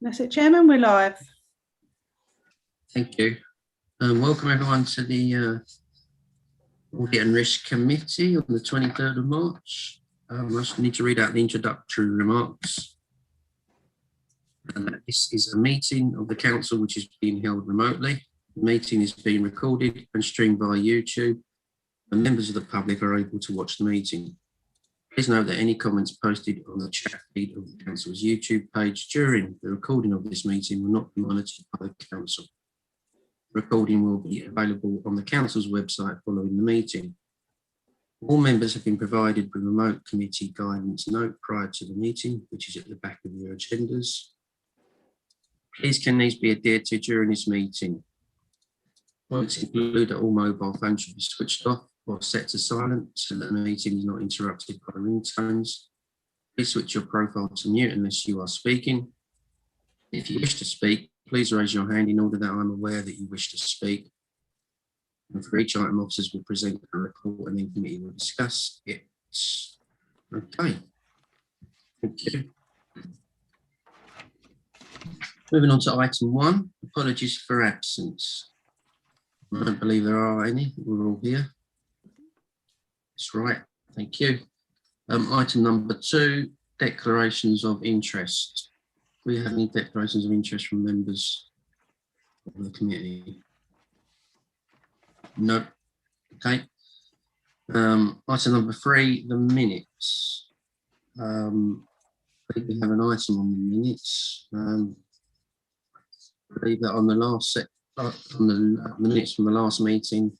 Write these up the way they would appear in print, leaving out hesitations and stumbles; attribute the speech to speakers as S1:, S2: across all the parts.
S1: That's it, Chairman, we're live.
S2: Thank you. Welcome everyone to the Audit and Risk Committee on the 23rd of March. I just need to read out the introductory remarks. This is a meeting of the Council which is being held remotely. The meeting is being recorded and streamed via YouTube, and members of the public are able to watch the meeting. Please note that any comments posted on the chat feed of the Council's YouTube page during the recording of this meeting will not be monitored by the Council. Recording will be available on the Council's website following the meeting. All members have been provided with remote committee guidance note prior to the meeting, which is at the back of your agendas. Please can these be adhered to during this meeting? Points include that all mobile phones should be switched off or set to silent so that the meeting is not interrupted by ringtones. Please switch your profile to mute unless you are speaking. If you wish to speak, please raise your hand in order that I'm aware that you wish to speak. And for each item, officers will present a report and then committee will discuss it. Okay. Thank you. Moving on to item 1, apologies for absence. I don't believe there are any. We're all here. That's right. Thank you. Item number 2, declarations of interest. Do we have any declarations of interest from members of the committee? No. Okay. Item number 3, the minutes. I think we have an item on the minutes. I believe that on the last set, on the minutes from the last meeting,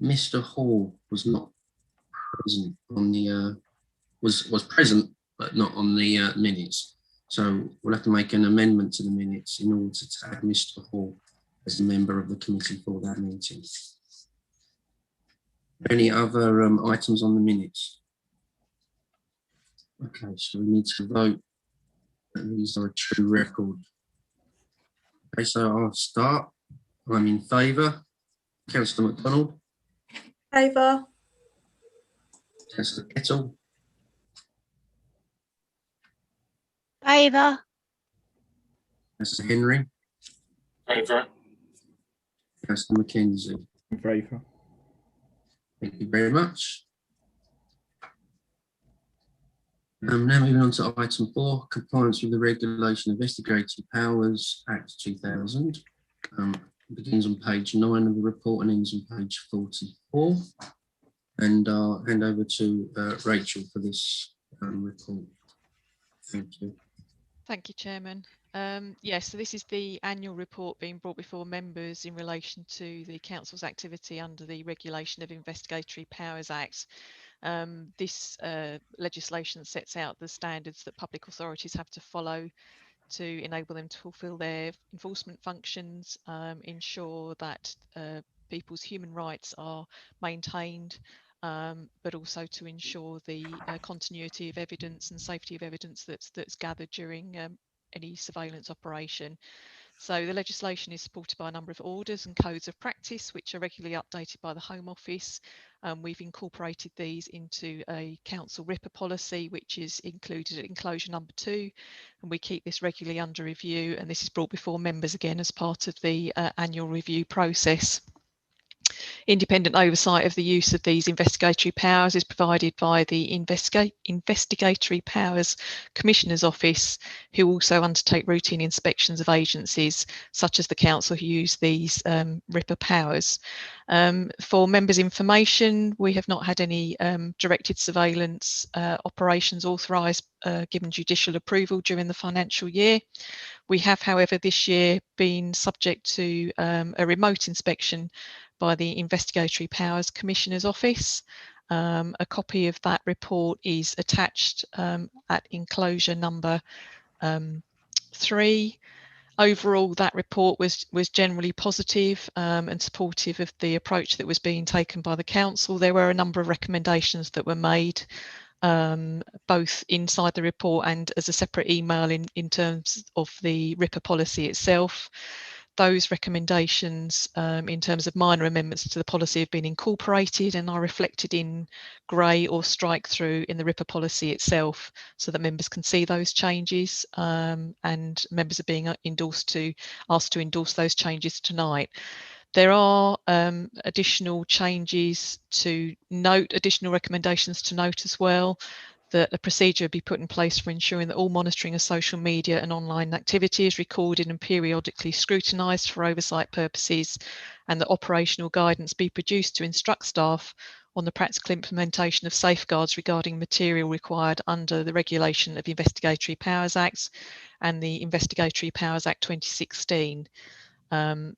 S2: Mr. Hall was not present on the was present but not on the minutes. So we'll have to make an amendment to the minutes in order to add Mr. Hall as a member of the committee for that meeting. Any other items on the minutes? Okay, so we need to vote that these are a true record. Okay, so I'll start. I'm in favour. Councillor MacDonald.
S1: Favour.
S2: Councillor Kettle.
S3: Favour.
S2: Councillor Henry.
S4: Favour.
S2: Councillor Mackenzie.
S4: In favour.
S2: Thank you very much. Now moving on to item 4, compliance with the Regulation of Investigatory Powers Act 2000. Begins on page 9 of the report and ends on page 44. And I'll hand over to Rachel for this report. Thank you.
S3: Thank you, Chairman. Yes, so this is the annual report being brought before members in relation to the Council's activity under the Regulation of Investigatory Powers Act. This legislation sets out the standards that public authorities have to follow to enable them to fulfil their enforcement functions, ensure that people's human rights are maintained, but also to ensure the continuity of evidence and safety of evidence that's gathered during any surveillance operation. So the legislation is supported by a number of orders and codes of practice which are regularly updated by the Home Office. We've incorporated these into a council RIPA policy which is included at enclosure number 2, and we keep this regularly under review, and this is brought before members again as part of the annual review process. Independent oversight of the use of these investigatory powers is provided by the Investigatory Powers Commissioner's Office, who also undertake routine inspections of agencies such as the Council who use these RIPA powers. For members' information, we have not had any directed surveillance operations authorised given judicial approval during the financial year. We have, however, this year been subject to a remote inspection by the Investigatory Powers Commissioner's Office. A copy of that report is attached at enclosure number 3. Overall, that report was generally positive and supportive of the approach that was being taken by the Council. There were a number of recommendations that were made both inside the report and as a separate email in terms of the RIPA policy itself. those recommendations in terms of minor amendments to the policy have been incorporated and are reflected in grey or strike through in the RIPA policy itself, so that members can see those changes, and members are being asked to endorse those changes tonight. There are additional changes to note, additional recommendations to note as well, that a procedure be put in place for ensuring that all monitoring of social media and online activity is recorded and periodically scrutinised for oversight purposes, and that operational guidance be produced to instruct staff on the practical implementation of safeguards regarding material required under the Regulation of Investigatory Powers Act and the Investigatory Powers Act 2016.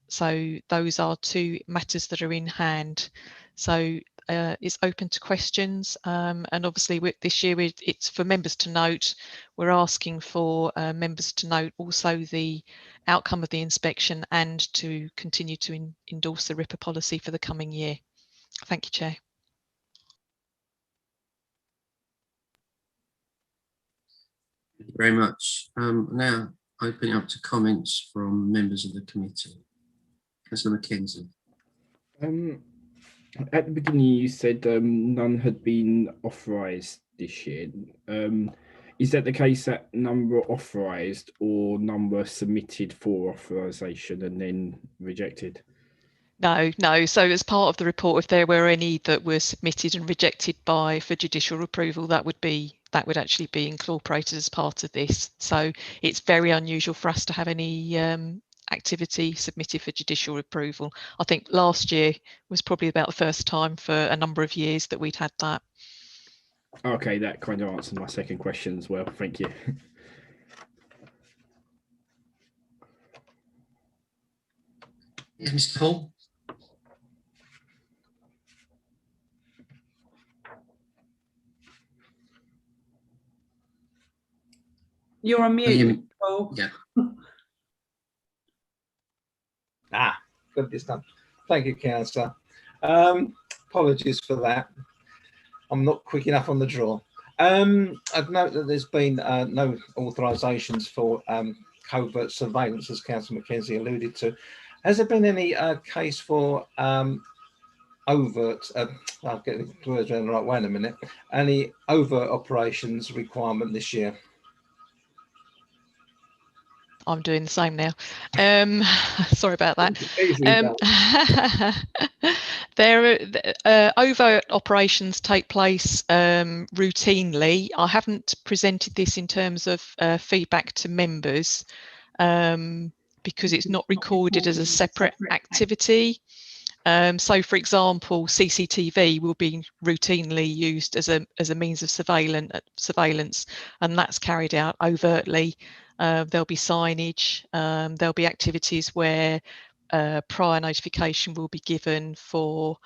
S3: So those are two matters that are in hand. So it's open to questions, and obviously this year it's for members to note. We're asking for members to note also the outcome of the inspection and to continue to endorse the RIPA policy for the coming year. Thank you, Chair.
S2: Thank you very much. Now opening up to comments from members of the committee. Councillor Mackenzie.
S4: At the beginning, you said none had been authorised this year. Is that the case that none were authorised or none were submitted for authorisation and then rejected?
S3: No. So as part of the report, if there were any that were submitted and rejected for judicial approval, that would actually be incorporated as part of this. So it's very unusual for us to have any activity submitted for judicial approval. I think last year was probably about the first time for a number of years that we'd had that.
S4: Okay, that kind of answers my second question as well. Thank you.
S2: Yes, Mr. Hall.
S1: You're on mute.
S2: Yeah.
S1: Paul.
S2: Yeah.
S5: Got this done. Thank you, Councillor. Apologies for that. I'm not quick enough on the draw. I'd note that there's been no authorisations for covert surveillance, as Councillor Mackenzie alluded to. Has there been any case for overt, I'll get the words around the right way in a minute, any overt operations requirement this year?
S3: I'm doing the same now. Sorry about that. Overt operations take place routinely. I haven't presented this in terms of feedback to members because it's not recorded as a separate activity. So, for example, CCTV will be routinely used as a means of surveillance, and that's carried out overtly. There'll be signage. There'll be activities where prior notification will be given for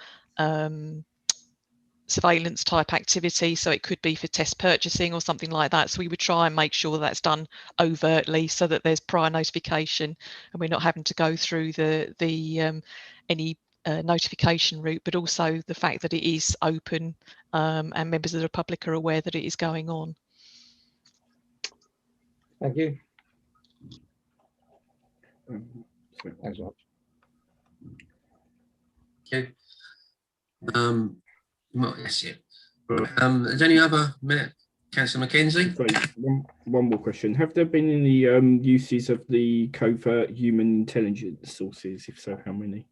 S3: surveillance type activity. So it could be for test purchasing or something like that. So we would try and make sure that's done overtly so that there's prior notification and we're not having to go through any notification route, but also the fact that it is open and members of the public are aware that it is going on.
S5: Thank you.
S2: Thanks a lot. Okay. Well, yes, yeah. Is any other Councillor Mackenzie?
S4: Sorry, one more question. Have there been any uses of the covert human intelligence sources? If so, how many?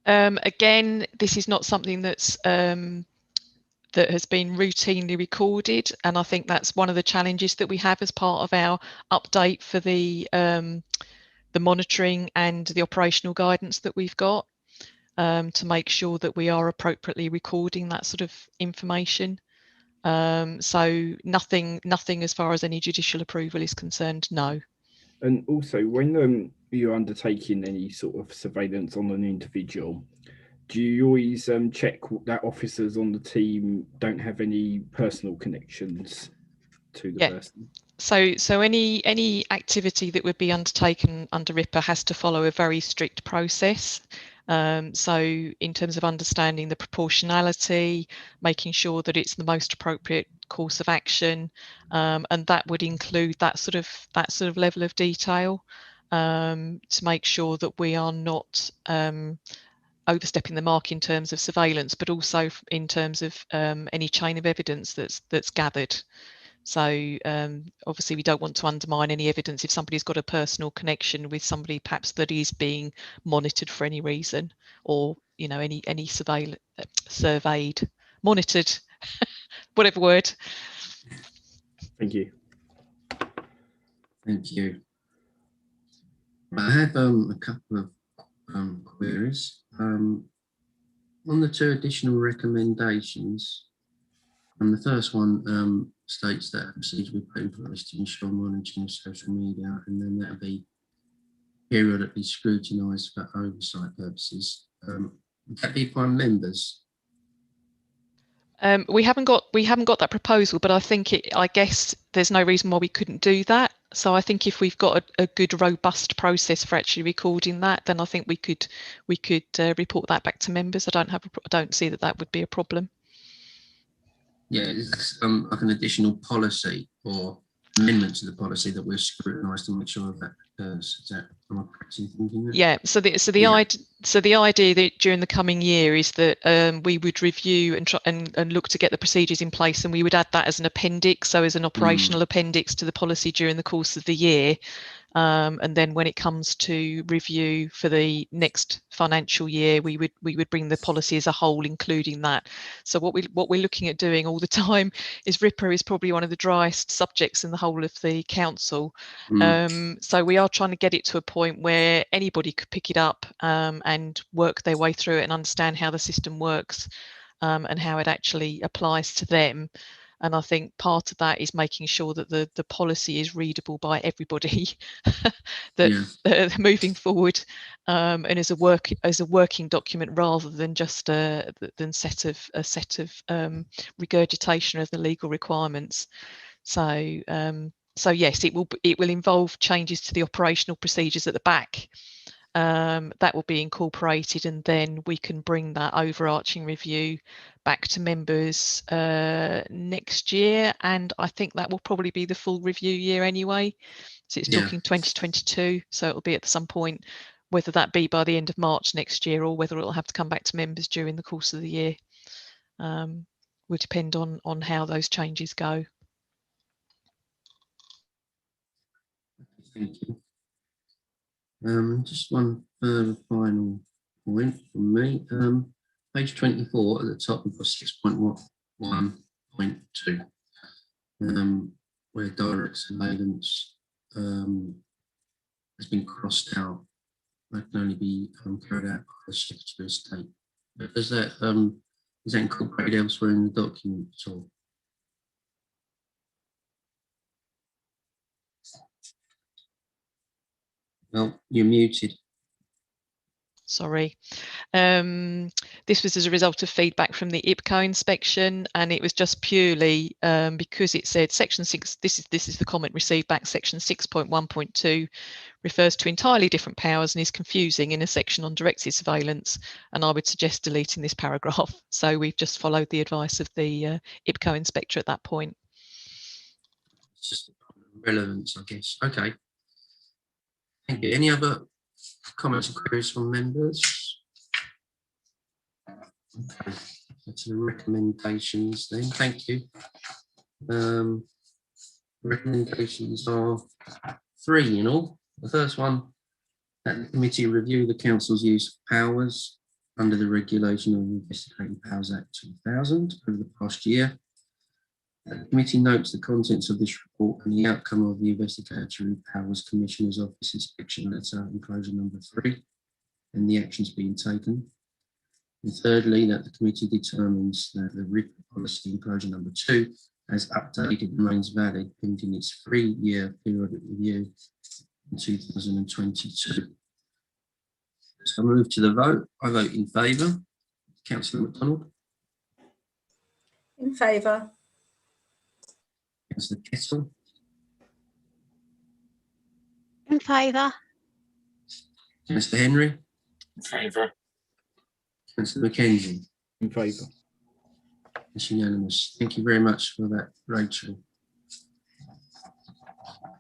S3: Again, this is not something that's that has been routinely recorded, and I think that's one of the challenges that we have as part of our update for the monitoring and the operational guidance that we've got, to make sure that we are appropriately recording that sort of information. So nothing as far as any judicial approval is concerned, no.
S4: And also, when you're undertaking any sort of surveillance on an individual, do you always check that officers on the team don't have any personal connections to the person?
S3: So any activity that would be undertaken under RIPA has to follow a very strict process. So in terms of understanding the proportionality, making sure that it's the most appropriate course of action, and that would include that sort of level of detail. to make sure that we are not overstepping the mark in terms of surveillance, but also in terms of any chain of evidence that's gathered. So obviously we don't want to undermine any evidence if somebody's got a personal connection with somebody perhaps that is being monitored for any reason, or any surveyed, monitored, whatever word.
S4: Thank you.
S2: Thank you. I have a couple of queries. On the 2 additional recommendations, and the first one states that procedure will be put in place to ensure monitoring of social media, and then that'll be periodically scrutinised for oversight purposes. Would that be by members?
S3: We haven't got that proposal, but I guess there's no reason why we couldn't do that. So I think if we've got a good robust process for actually recording that, then I think we could report that back to members. I don't see that would be a problem. Yeah,
S2: it's like an additional policy or amendment to the policy that we're scrutinised to make sure that occurs. Is that, am I correct in thinking that?
S3: Yeah. So the idea that during the coming year is that we would review and look to get the procedures in place, and we would add that as an appendix, so as an operational appendix to the policy during the course of the year. And then when it comes to review for the next financial year, we would bring the policy as a whole, including that. So what we're looking at doing all the time is RIPA is probably one of the driest subjects in the whole of the council. So we are trying to get it to a point where anybody could pick it up and work their way through it and understand how the system works and how it actually applies to them. And I think part of that is making sure that the policy is readable by everybody, that moving forward, and as a working document rather than just a set of regurgitation of the legal requirements. So yes, it will involve changes to the operational procedures at the back. That will be incorporated, and then we can bring that overarching review back to members next year, and I think that will probably be the full review year anyway, so it's talking 2022, so it'll be at some point, whether that be by the end of March next year or whether it'll have to come back to members during the course of the year. Will depend on how those changes go.
S2: Thank you. Just one further final point from me. Page 24 at the top, we've got 6.1.2, where direct surveillance has been crossed out. That can only be carried out by the Secretary of State. But is that incorporated elsewhere in the document at all? Well, you're muted.
S3: Sorry. This was as a result of feedback from the IPCO inspection, and it was just purely because it said section 6, this is the comment received back, section 6.1.2 refers to entirely different powers and is confusing in a section on directed surveillance, and I would suggest deleting this paragraph. So we've just followed the advice of the IPCO inspector at that point.
S2: It's just relevance, I guess. Okay. Thank you. Any other comments and queries from members? Okay. That's the recommendations then. Thank you. Recommendations are 3 in all. The first one, that the committee review the council's use of powers under the Regulation of Investigating Powers Act 2000 over the past year. The committee notes the contents of this report and the outcome of the Investigatory Powers Commissioner's Office inspection letter, enclosure number 3, and the actions being taken. And thirdly, that the committee determines that the RIPA policy, enclosure number 2, as updated, remains valid pending its 3-year periodic review in 2022. So I move to the vote. I vote in favour. Councillor MacDonald.
S1: In favour.
S2: Councillor Kettle.
S6: In favour.
S2: Councillor Henry.
S7: In favour.
S2: Councillor Mackenzie.
S4: In favour.
S2: It's unanimous. Thank you very much for that, Rachel.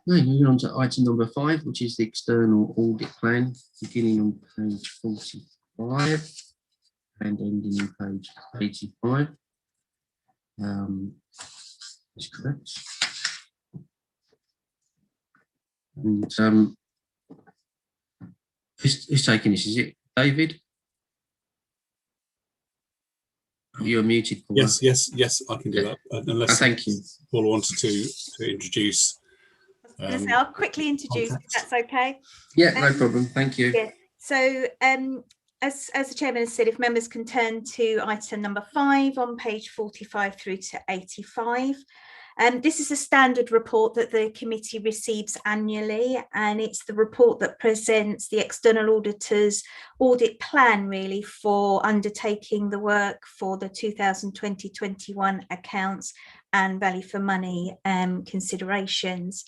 S2: moving on to item number 5, which is the external audit plan, beginning on page 45 and ending on page 85. That's correct. And who's taking this? Is it David? You're muted, Paula.
S7: Yes, I can do that. Unless
S2: thank you.
S7: Paula wanted to introduce.
S8: I'll quickly introduce, if that's okay.
S2: Yeah, no problem. Thank you.
S8: Yeah. So, as the chairman has said, if members can turn to item number 5 on page 45 through to 85. This is a standard report that the committee receives annually, and it's the report that presents the external auditor's audit plan, really, for undertaking the work for the 2020-21 accounts and value for money considerations.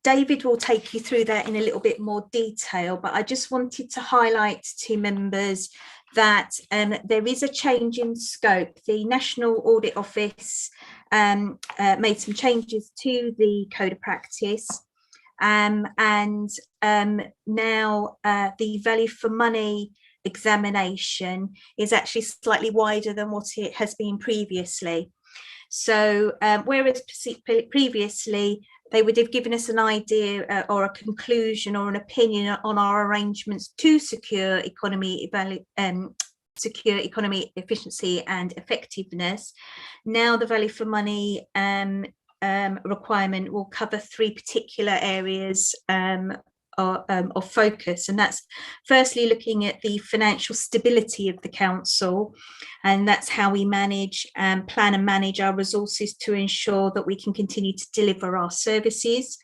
S8: David will take you through that in a little bit more detail, but I just wanted to highlight to members that there is a change in scope. The National Audit Office made some changes to the Code of Practice, and now the value for money examination is actually slightly wider than what it has been previously. So whereas previously they would have given us an idea or a conclusion or an opinion on our arrangements to secure economy efficiency and effectiveness, now the value for money requirement will cover 3 particular areas of focus, and that's firstly looking at the financial stability of the council, and that's how we manage plan and manage our resources to ensure that we can continue to deliver our services.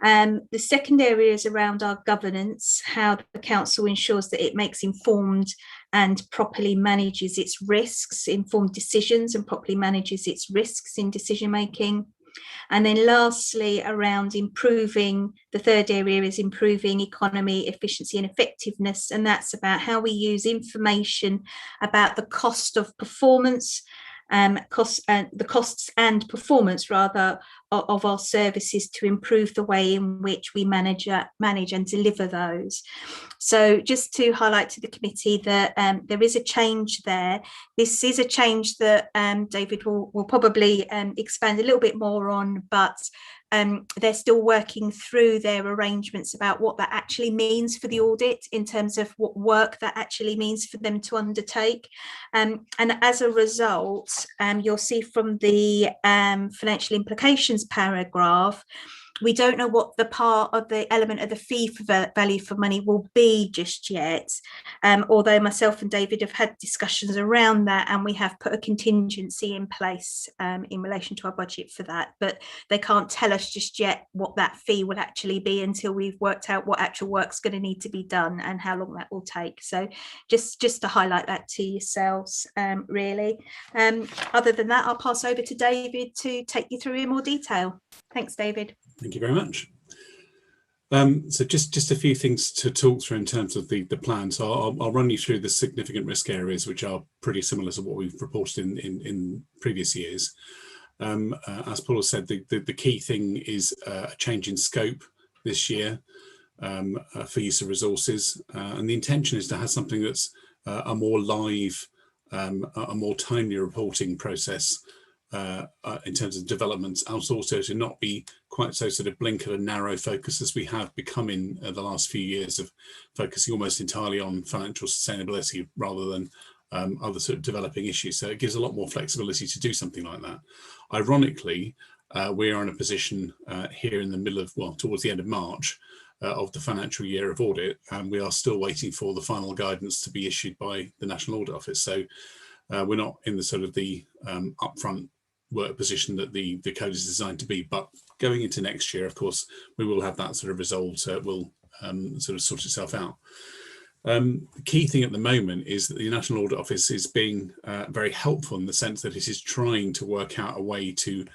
S8: The second area is around our governance, how the council ensures that it makes informed and properly manages its risks, informed decisions, and properly manages its risks in decision making. And then lastly, around improving, the third area is improving economy, efficiency and effectiveness. And that's about how we use information about the cost of performance, the costs and performance rather of our services to improve the way in which we manage and deliver those. So just to highlight to the committee that there is a change there. This is a change that David will probably expand a little bit more on, but they're still working through their arrangements about what that actually means for the audit in terms of what work that actually means for them to undertake. And as a result, you'll see from the financial implications paragraph, we don't know what the part of the element of the fee for value for money will be just yet, although myself and David have had discussions around that, and we have put a contingency in place in relation to our budget for that, but they can't tell us just yet what that fee will actually be until we've worked out what actual work's going to need to be done and how long that will take. So just to highlight that to yourselves, really. Other than that, I'll pass over to David to take you through in more detail. Thanks, David.
S7: Thank you very much. So just a few things to talk through in terms of the plan. So I'll run you through the significant risk areas, which are pretty similar to what we've reported in previous years. As Paul said, the key thing is a change in scope this year for use of resources. And the intention is to have something that's a more live, a more timely reporting process in terms of developments, and also to not be quite so sort of blinkered and narrow focus as we have become in the last few years of focusing almost entirely on financial sustainability rather than other sort of developing issues. So it gives a lot more flexibility to do something like that. Ironically, we are in a position here in the middle of, well, towards the end of March of the financial year of audit, and we are still waiting for the final guidance to be issued by the National Audit Office. So we're not in the sort of the upfront work position that the code is designed to be, but going into next year, of course, we will have that sort of resolved, so it will sort of sort itself out. The key thing at the moment is that the National Audit Office is being very helpful in the sense that it is trying to work out a way to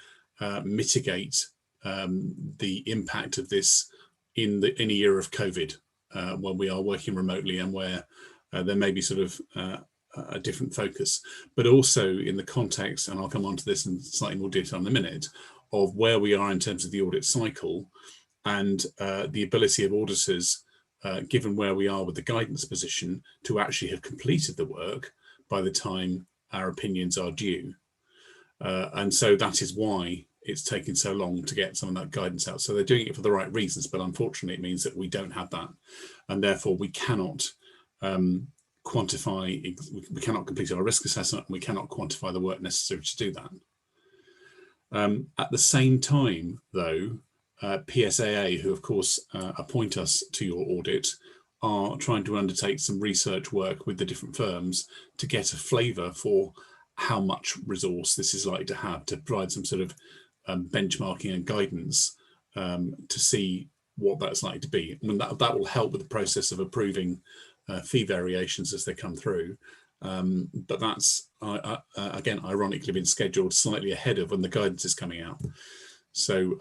S7: mitigate the impact of this in a year of COVID, when we are working remotely and where there may be sort of a different focus, but also in the context, and I'll come on to this in slightly more detail in a minute, of where we are in terms of the audit cycle and the ability of auditors, given where we are with the guidance position, to actually have completed the work by the time our opinions are due. And so that is why it's taking so long to get some of that guidance out. So they're doing it for the right reasons, but unfortunately it means that we don't have that, and therefore we cannot quantify, we cannot complete our risk assessment, and we cannot quantify the work necessary to do that. At the same time, though, PSAA, who of course appoint us to your audit, are trying to undertake some research work with the different firms to get a flavour for how much resource this is likely to have, to provide some sort of benchmarking and guidance to see what that's likely to be. I mean, that will help with the process of approving fee variations as they come through. But that's, again, ironically been scheduled slightly ahead of when the guidance is coming out. So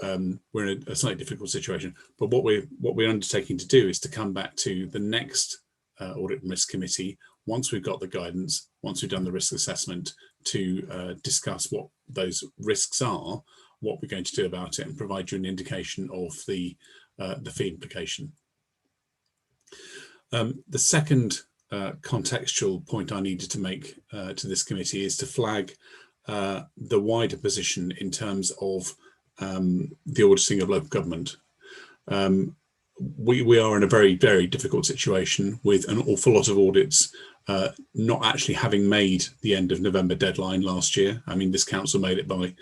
S7: we're in a slightly difficult situation. But what we're undertaking to do is to come back to the next Audit and Risk Committee once we've got the guidance, once we've done the risk assessment, to discuss what those risks are, what we're going to do about it, and provide you an indication of the fee implication. The second contextual point I needed to make to this committee is to flag the wider position in terms of the auditing of local government. We are in a very, very difficult situation with an awful lot of audits not actually having made the end of November deadline last year. I mean, this council made it by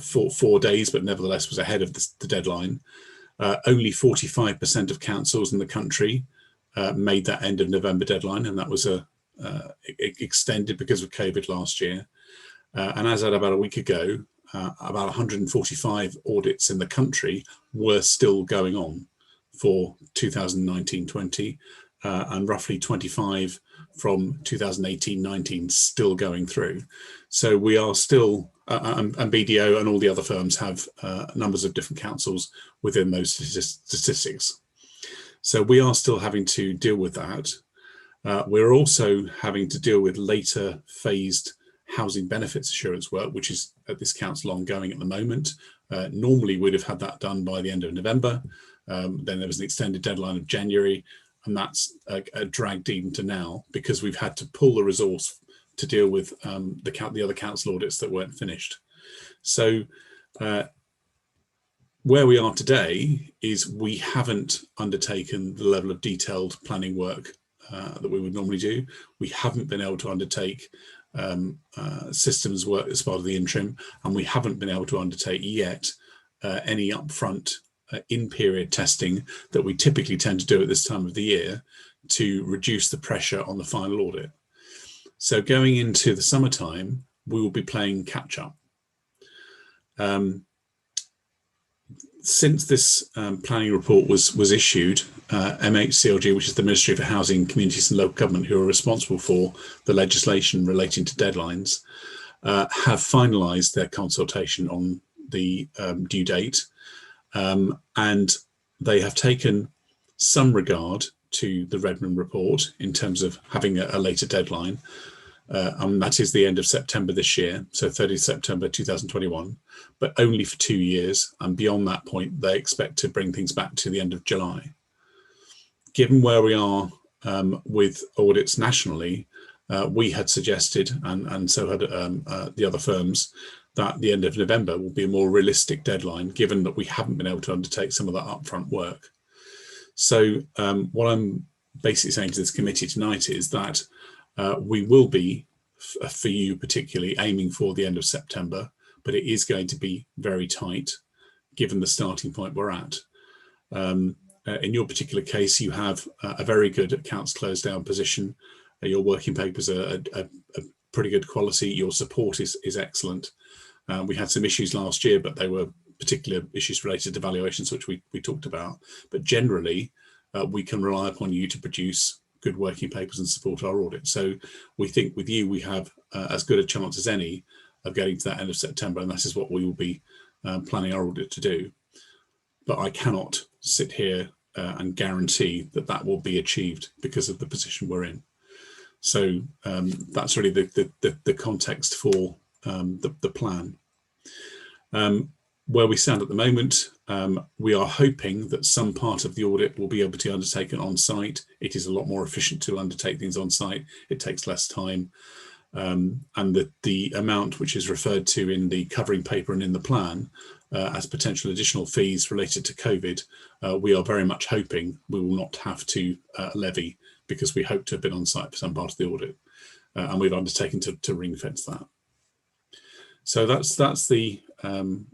S7: 4 days, but nevertheless was ahead of the deadline. Only 45% of councils in the country made that end of November deadline, and that was extended because of COVID last year. And as at about a week ago, about 145 audits in the country were still going on for 2019-20, and roughly 25 from 2018-19 still going through. So we are still, and BDO and all the other firms have numbers of different councils within those statistics. So we are still having to deal with that. We're also having to deal with later phased housing benefits assurance work, which is at this council ongoing at the moment. Normally we'd have had that done by the end of November. Then there was an extended deadline of January, and that's dragged into now because we've had to pull the resource to deal with the other council audits that weren't finished. So where we are today is we haven't undertaken the level of detailed planning work that we would normally do. We haven't been able to undertake systems work as part of the interim, and we haven't been able to undertake yet any upfront in-period testing that we typically tend to do at this time of the year to reduce the pressure on the final audit. So going into the summertime, we will be playing catch up. Since this planning report was issued, MHCLG, which is the Ministry for Housing, Communities and Local Government, who are responsible for the legislation relating to deadlines, have finalised their consultation on the due date, and they have taken some regard to the Redmond report in terms of having a later deadline. That is the end of September this year, so 30th September 2021, but only for 2 years. And beyond that point, they expect to bring things back to the end of July. Given where we are with audits nationally, we had suggested, and so had the other firms, that the end of November will be a more realistic deadline, given that we haven't been able to undertake some of that upfront work. So what I'm basically saying to this committee tonight is that we will be, for you particularly, aiming for the end of September, but it is going to be very tight given the starting point we're at. In your particular case, you have a very good accounts closed down position. Your working papers are a pretty good quality. Your support is excellent. We had some issues last year, but they were particular issues related to valuations, which we talked about. But generally, we can rely upon you to produce good working papers and support our audit. So we think with you, we have as good a chance as any of getting to that end of September, and that is what we will be planning our audit to do. But I cannot sit here and guarantee that that will be achieved because of the position we're in. So that's really the context for the plan. Where we stand at the moment, we are hoping that some part of the audit will be able to be undertaken on site. It is a lot more efficient to undertake things on site. It takes less time. And the amount which is referred to in the covering paper and in the plan as potential additional fees related to COVID, we are very much hoping we will not have to levy, because we hope to have been on site for some part of the audit, and we've undertaken to ring fence that. So that's the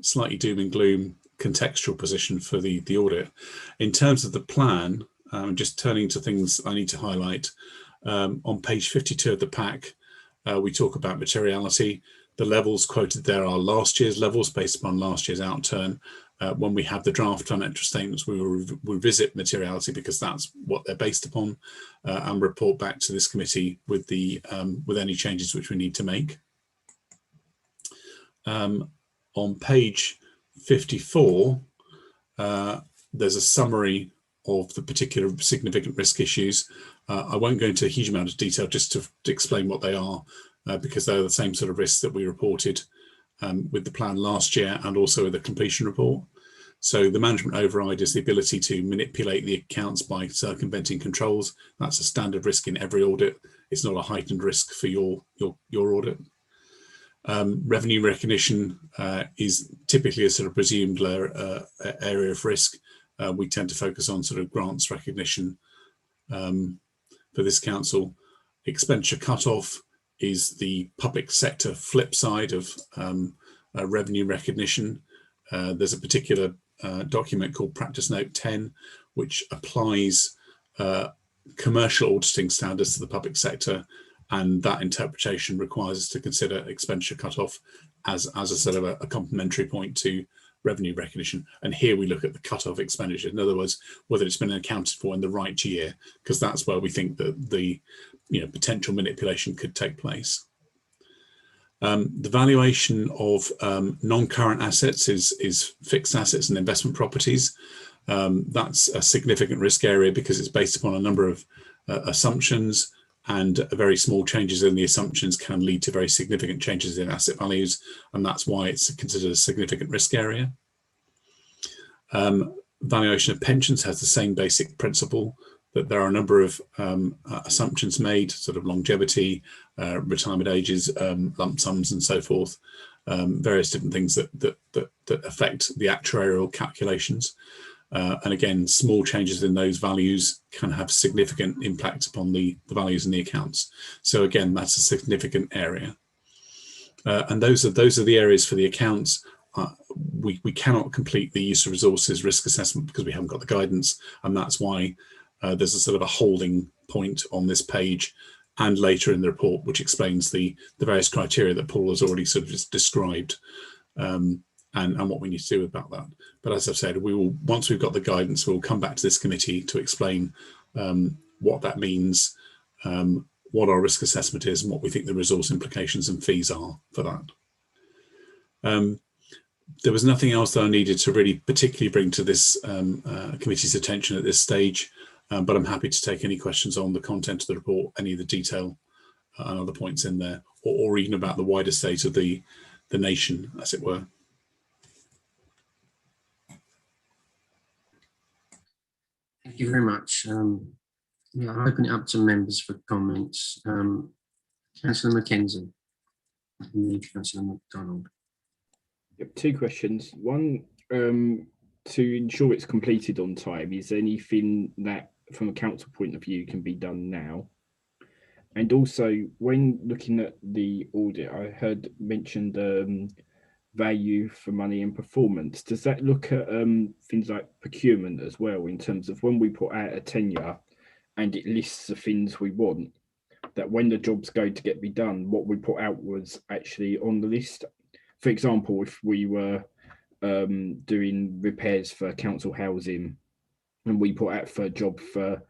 S7: slightly doom and gloom contextual position for the audit. In terms of the plan, just turning to things I need to highlight, on page 52 of the pack, we talk about materiality. The levels quoted there are last year's levels based upon last year's outturn. When we have the draft financial statements, we will revisit materiality, because that's what they're based upon, and report back to this committee with any changes which we need to make. On page 54, there's a summary of the particular significant risk issues. I won't go into a huge amount of detail, just to explain what they are, because they're the same sort of risks that we reported with the plan last year and also with the completion report. So the management override is the ability to manipulate the accounts by circumventing controls. That's a standard risk in every audit. It's not a heightened risk for your audit. Revenue recognition is typically a sort of presumed area of risk. We tend to focus on sort of grants recognition for this council. Expenditure cutoff is the public sector flip side of revenue recognition. There's a particular document called Practice Note 10, which applies commercial auditing standards to the public sector, and that interpretation requires us to consider expenditure cutoff as a sort of a complementary point to revenue recognition. And here we look at the cutoff expenditure. In other words, whether it's been accounted for in the right year, because that's where we think that the potential manipulation could take place. The valuation of non-current assets is fixed assets and investment properties. That's a significant risk area, because it's based upon a number of assumptions, and very small changes in the assumptions can lead to very significant changes in asset values, and that's why it's considered a significant risk area. Valuation of pensions has the same basic principle, that there are a number of assumptions made, sort of longevity, retirement ages, lump sums, and so forth, various different things that affect the actuarial calculations. And again, small changes in those values can have significant impact upon the values in the accounts. So again, that's a significant area. And those are the areas for the accounts. We cannot complete the use of resources risk assessment because we haven't got the guidance, and that's why there's a sort of a holding point on this page and later in the report, which explains the various criteria that Paul has already sort of just described. And what we need to do about that. But as I've said, we will, once we've got the guidance, we'll come back to this committee to explain what that means, what our risk assessment is, and what we think the resource implications and fees are for that. There was nothing else that I needed to really particularly bring to this committee's attention at this stage, but I'm happy to take any questions on the content of the report, any of the detail and other points in there, or even about the wider state of the nation, as it were.
S2: Thank you very much. Yeah, I'll open it up to members for comments. Councillor Mackenzie and then Councillor MacDonald.
S4: Yep, two questions. One, to ensure it's completed on time, is there anything that from a council point of view can be done now? And also, when looking at the audit, I heard mentioned value for money and performance. Does that look at things like procurement as well, in terms of when we put out a tenure and it lists the things we want, that when the jobs go to be done, what we put out was actually on the list? For example, if we were doing repairs for council housing and we put out for a job for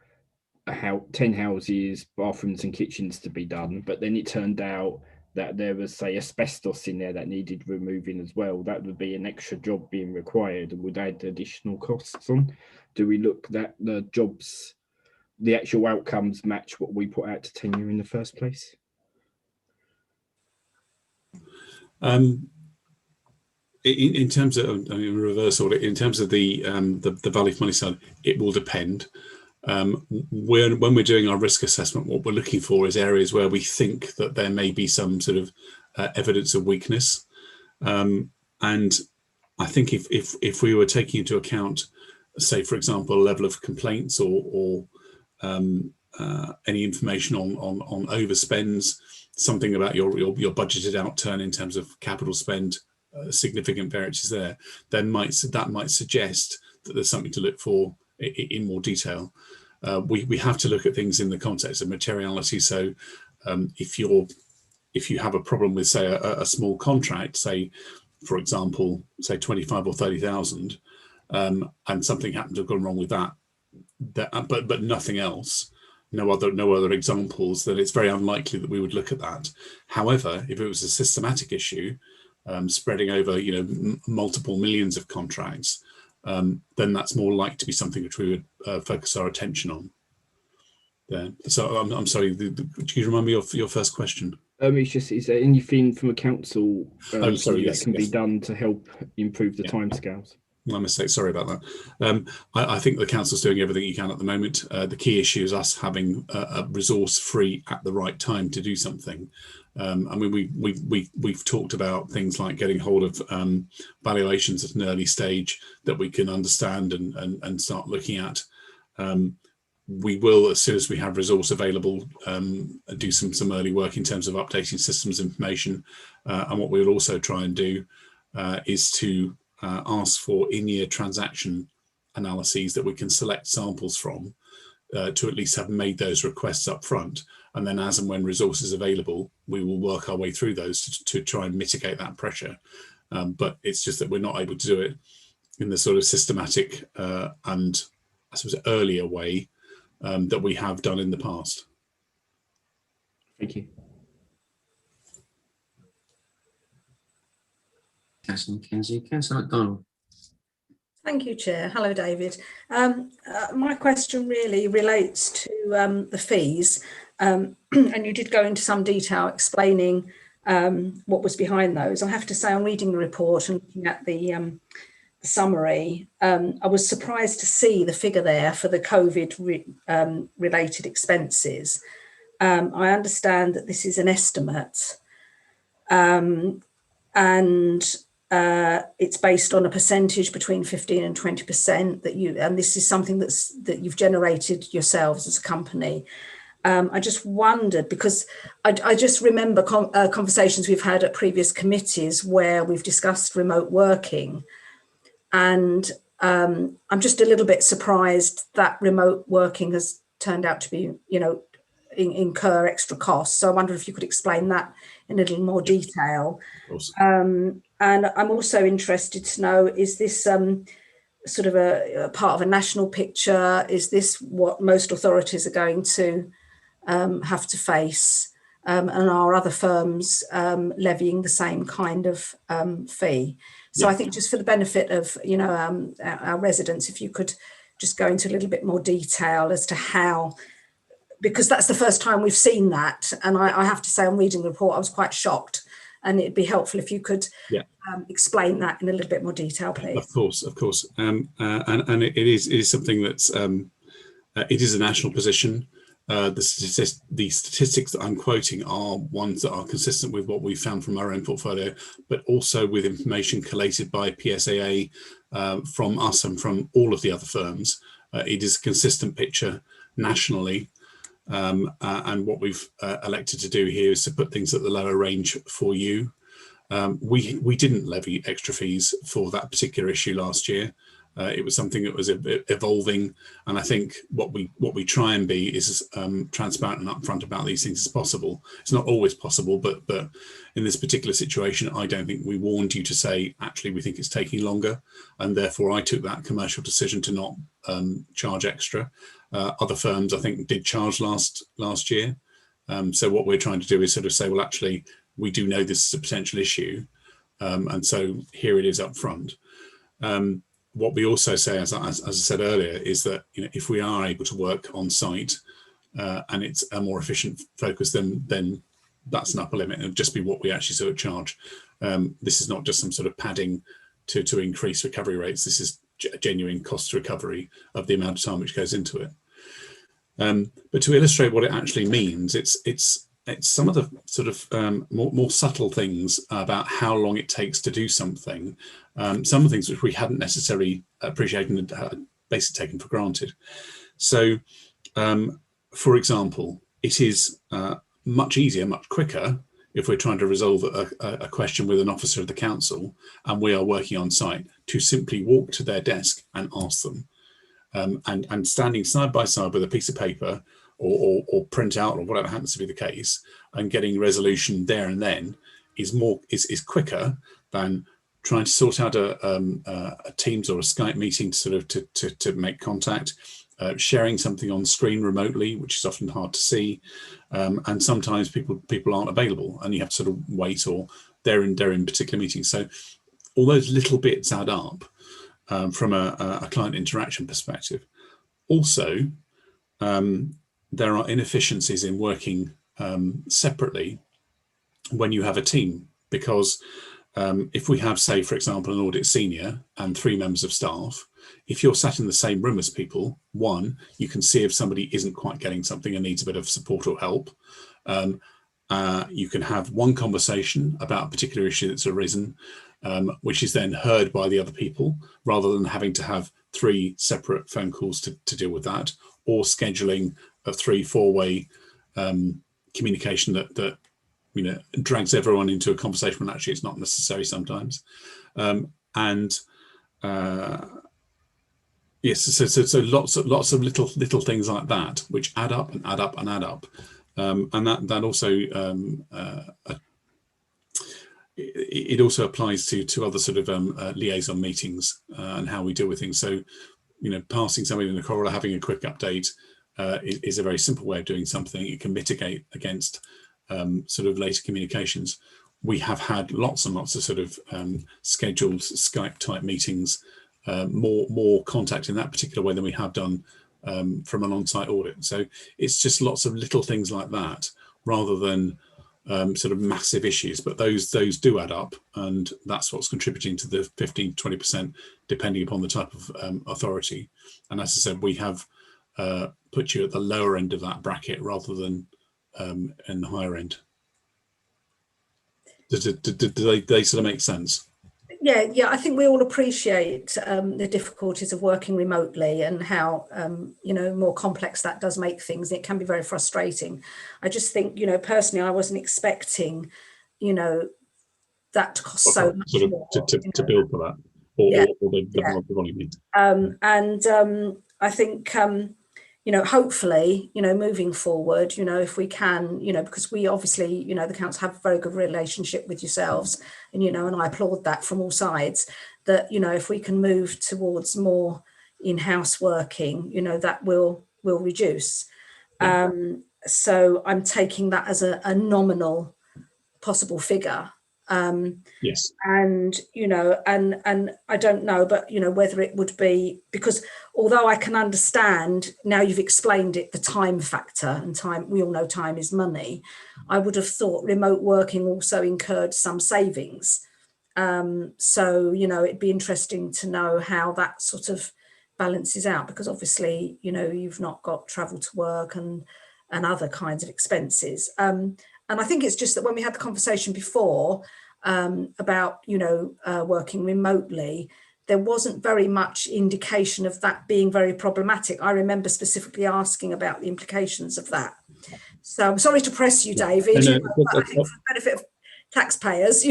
S4: 10 houses, bathrooms and kitchens to be done, but then it turned out that there was, say, asbestos in there that needed removing as well, that would be an extra job being required and would add additional costs on. Do we look that the jobs, the actual outcomes match what we put out to tenure in the first place?
S7: In terms of, I mean, reverse audit, in terms of the value for money side, it will depend. When we're doing our risk assessment, what we're looking for is areas where we think that there may be some sort of evidence of weakness. And I think if we were taking into account, say, for example, a level of complaints or any information on overspends, something about your budgeted outturn in terms of capital spend, significant variances there, then that might suggest that there's something to look for in more detail. We have to look at things in the context of materiality. So if you have a problem with, say, a small contract, say, for example, say 25 or 30,000, and something happened to have gone wrong with that, but nothing else, no other examples, then it's very unlikely that we would look at that. However, if it was a systematic issue, spreading over multiple millions of contracts, then that's more likely to be something which we would focus our attention on. There. So I'm sorry. Could you remind me of your first question?
S4: It's just, is there anything from a council
S7: that
S4: can be done to help improve the timescales?
S7: My mistake. Sorry about that. I think the council's doing everything you can at the moment. The key issue is us having a resource free at the right time to do something. I mean, we've talked about things like getting hold of valuations at an early stage that we can understand and start looking at. We will, as soon as we have resource available, do some early work in terms of updating systems information. And what we'll also try and do is to ask for in-year transaction analyses that we can select samples from to at least have made those requests up front. And then as and when resources available, we will work our way through those to try and mitigate that pressure. But it's just that we're not able to do it in the sort of systematic and I suppose earlier way that we have done in the past.
S4: Thank you.
S2: Councillor Mackenzie. Councillor MacDonald.
S9: Thank you, Chair. Hello, David. My question really relates to the fees, and you did go into some detail explaining what was behind those. I have to say, I'm reading the report and looking at the summary. I was surprised to see the figure there for the COVID related expenses. I understand that this is an estimate, and it's based on a percentage between 15 and 20% and this is something that you've generated yourselves as a company. I just wondered, because I just remember conversations we've had at previous committees where we've discussed remote working, and I'm just a little bit surprised that remote working has turned out to be, incur extra costs. So I wonder if you could explain that in a little more detail. And I'm also interested to know, is this sort of a part of a national picture? Is this what most authorities are going to have to face? And are other firms levying the same kind of fee? So I think just for the benefit of, our residents, if you could just go into a little bit more detail as to how, because that's the first time we've seen that. And I have to say, on reading the report, I was quite shocked. And it'd be helpful if you could explain that in a little bit more detail, please.
S7: Of course. And it is something that's, it is a national position. The statistics that I'm quoting are ones that are consistent with what we found from our own portfolio, but also with information collated by PSAA from us and from all of the other firms. It is a consistent picture nationally. And what we've elected to do here is to put things at the lower range for you. We didn't levy extra fees for that particular issue last year. It was something that was evolving, and I think what we try and be is transparent and upfront about these things as possible. It's not always possible, but in this particular situation, I don't think we warned you to say, actually, we think it's taking longer, and therefore I took that commercial decision to not charge extra. Other firms, I think, did charge last year. So what we're trying to do is sort of say, well, actually, we do know this is a potential issue, and so here it is up front. What we also say, as I said earlier, is that if we are able to work on site and it's a more efficient focus, then that's an upper limit. It'll just be what we actually sort of charge. This is not just some sort of padding to increase recovery rates. This is genuine cost recovery of the amount of time which goes into it. But to illustrate what it actually means, it's some of the sort of more subtle things about how long it takes to do something. Some of the things which we hadn't necessarily appreciated and basically taken for granted. So, for example, it is much easier, much quicker if we're trying to resolve a question with an officer of the council and we are working on site to simply walk to their desk and ask them. And standing side by side with a piece of paper or print out or whatever happens to be the case, and getting resolution there and then is quicker than trying to sort out a Teams or a Skype meeting to make contact, sharing something on screen remotely, which is often hard to see, and sometimes people aren't available and you have to sort of wait, or they're in particular meetings. So all those little bits add up from a client interaction perspective. Also, there are inefficiencies in working separately when you have a team, because if we have, say, for example, an audit senior and 3 members of staff, if you're sat in the same room as people, one, you can see if somebody isn't quite getting something and needs a bit of support or help. You can have one conversation about a particular issue that's arisen, which is then heard by the other people, rather than having to have 3 separate phone calls to deal with that, or scheduling a 3-4-way communication that drags everyone into a conversation when actually it's not necessary sometimes. Yes, so lots of little things like that which add up and add up and add up, and that also it also applies to other sort of liaison meetings and how we deal with things. So, passing somebody in the corridor, having a quick update is a very simple way of doing something. It can mitigate against sort of later communications. We have had lots and lots of sort of scheduled Skype type meetings, more contact in that particular way than we have done from an on-site audit. So it's just lots of little things like that, rather than sort of massive issues, but those do add up, and that's what's contributing to the 15-20%, depending upon the type of authority. And as I said, we have put you at the lower end of that bracket rather than in the higher end. Do they sort of make sense?
S9: Yeah, I think we all appreciate the difficulties of working remotely and how more complex that does make things. It can be very frustrating. I just think, personally, I wasn't expecting, that to cost so much
S7: sort of
S9: more,
S7: to build for that, or the volume.
S9: And I think hopefully, moving forward, if we can, because we obviously, the council have a very good relationship with yourselves, and, and I applaud that from all sides, that, if we can move towards more in-house working, that will reduce. So I'm taking that as a nominal possible figure.
S7: Yes.
S9: And and I don't know, but whether it would be, because although I can understand now you've explained it, the time factor, and time, we all know time is money, I would have thought remote working also incurred some savings. So it'd be interesting to know how that sort of balances out, because obviously you've not got travel to work and other kinds of expenses. And I think it's just that when we had the conversation before about, working remotely, there wasn't very much indication of that being very problematic. I remember specifically asking about the implications of that. So I'm sorry to press you, David, but I think for the benefit of taxpayers,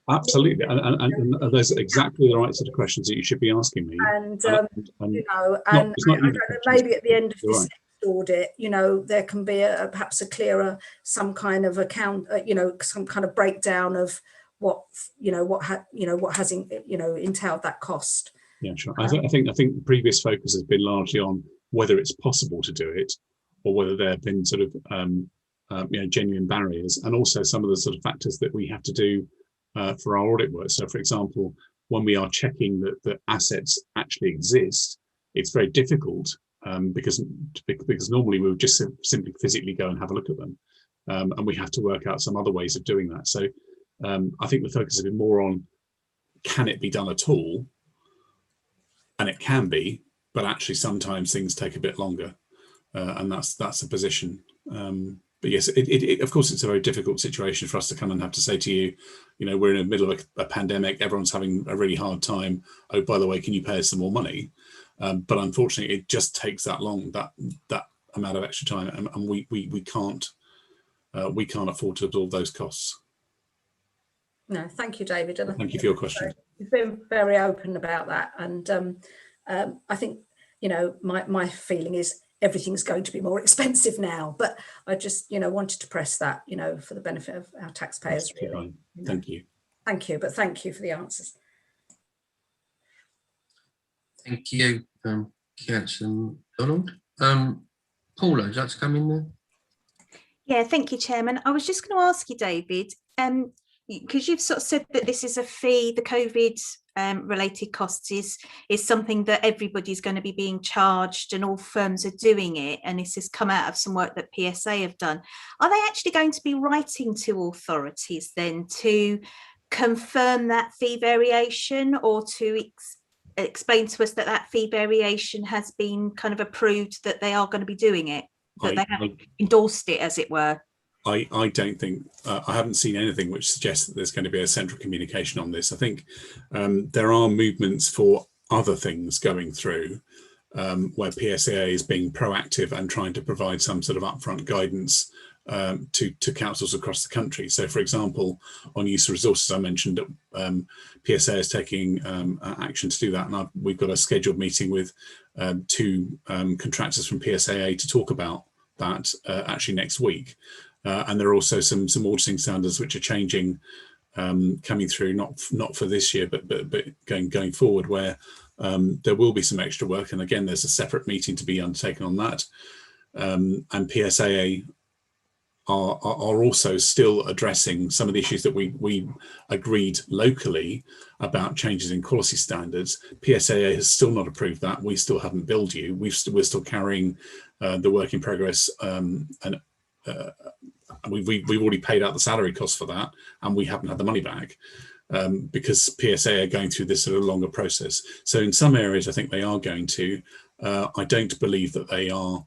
S7: Absolutely. And those are exactly the right sort of questions that you should be asking me.
S9: And I don't know, maybe at the end of this audit, there can be perhaps a clearer, some kind of account, some kind of breakdown of what has entailed that cost.
S7: Yeah, sure. I think previous focus has been largely on whether it's possible to do it, or whether there have been sort of genuine barriers, and also some of the sort of factors that we have to do for our audit work. So, for example, when we are checking that assets actually exist, it's very difficult because normally we would just simply physically go and have a look at them. and we have to work out some other ways of doing that. So I think the focus has been more on, can it be done at all? And it can be, but actually sometimes things take a bit longer, and that's a position. But yes, of course, it's a very difficult situation for us to come and have to say to you, we're in the middle of a pandemic, everyone's having a really hard time. Oh, by the way, can you pay us some more money? But unfortunately, it just takes that long, that amount of extra time, and we can't afford to absorb those costs.
S9: No, thank you, David. And
S7: thank you for your question.
S9: You've been very open about that, and I think my feeling is everything's going to be more expensive now, but I just wanted to press that for the benefit of our taxpayers. Really.
S7: Thank you.
S9: Thank you, but thank you for the answers.
S2: Thank you, Councillor Donald. Paula, would you like to come in there?
S8: Yeah, thank you, Chairman. I was just going to ask you, David, because you've sort of said that this is a fee, the COVID related costs is something that everybody's going to be being charged and all firms are doing it, and this has come out of some work that PSA have done. Are they actually going to be writing to authorities then to confirm that fee variation, or to explain to us that that fee variation has been kind of approved, that they are going to be doing it, that they haven't endorsed it, as it were?
S7: I don't think, I haven't seen anything which suggests that there's going to be a central communication on this. I think there are movements for other things going through where PSAA is being proactive and trying to provide some sort of upfront guidance to councils across the country. So, for example, on use of resources, I mentioned that PSA is taking action to do that, and we've got a scheduled meeting with two contractors from PSAA to talk about that actually next week. And there are also some auditing standards which are changing, coming through, not for this year, but going forward, where there will be some extra work. And again, there's a separate meeting to be undertaken on that. And PSAA are also still addressing some of the issues that we agreed locally about changes in quality standards. PSAA has still not approved that. We still haven't billed you. We're still carrying the work in progress, and we've already paid out the salary costs for that, and we haven't had the money back because PSA are going through this sort of longer process. So in some areas, I think they are going to. I don't believe that they are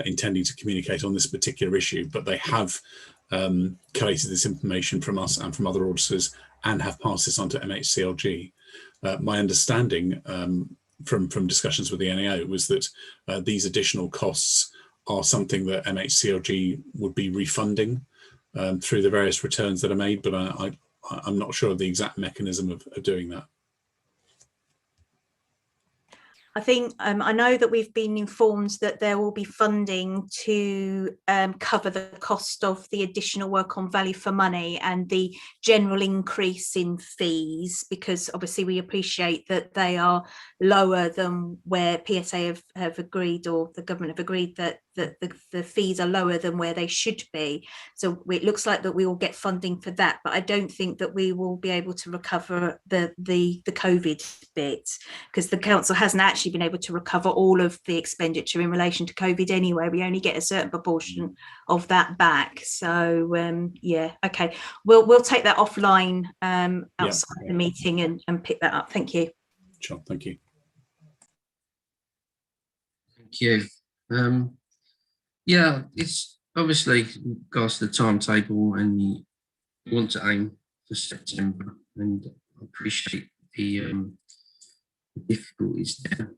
S7: intending to communicate on this particular issue, but they have collated this information from us and from other auditors and have passed this on to MHCLG. My understanding from discussions with the NAO was that these additional costs are something that MHCLG would be refunding through the various returns that are made, but I'm not sure of the exact mechanism of doing that.
S8: I think I know that we've been informed that there will be funding to cover the cost of the additional work on value for money and the general increase in fees, because obviously we appreciate that they are lower than where PSA have agreed, or the government have agreed that the fees are lower than where they should be. So it looks like that we will get funding for that, but I don't think that we will be able to recover the COVID bit, because the council hasn't actually been able to recover all of the expenditure in relation to COVID anyway. We only get a certain proportion of that back. So yeah, okay, we'll take that offline outside the meeting and pick that up. Thank you.
S7: Sure, thank you.
S2: Thank you. Yeah, it's obviously regards to the timetable, and you want to aim for September, and I appreciate the difficulties there.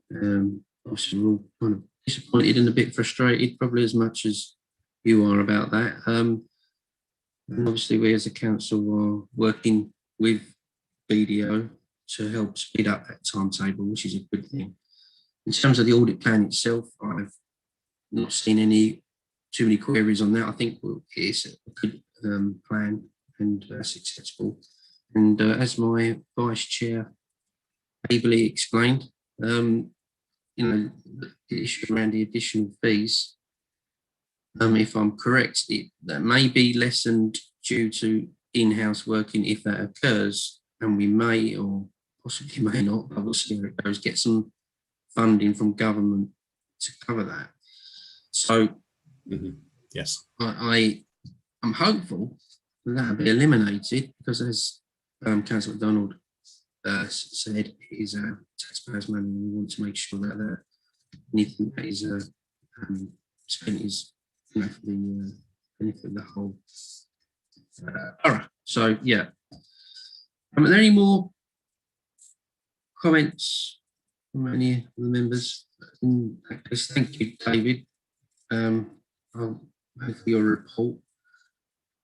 S2: Obviously, we're all kind of disappointed and a bit frustrated, probably as much as you are about that. And obviously, we as a council are working with BDO to help speed up that timetable, which is a good thing. In terms of the audit plan itself, I've not seen too many queries on that. I think it's a good plan and successful. And as my vice chair ably explained, the issue around the additional fees, if I'm correct, that may be lessened due to in-house working if that occurs, and we may or possibly may not, but we'll see how it goes, get some funding from government to cover that. So
S7: yes,
S2: I I'm hopeful that that'll be eliminated because, as Councillor MacDonald said, it is taxpayers' money, and we want to make sure that anything that is spent is, for the benefit of the whole borough. So, yeah. Are there any more comments from any of the members? In that case, thank you, David. I'll go for your report.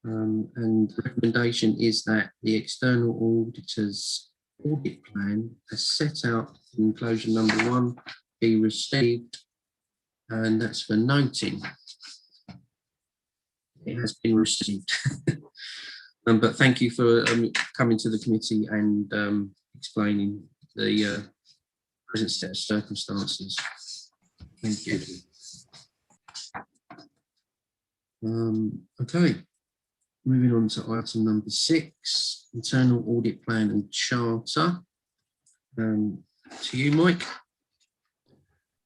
S2: And the recommendation is that the external auditor's audit plan, as set out in enclosure number 1, be received, and that's for noting. It has been received. But thank you for coming to the committee and explaining the present set of circumstances. Thank you. Okay, moving on to item number 6, internal audit plan and charter. To you, Mike.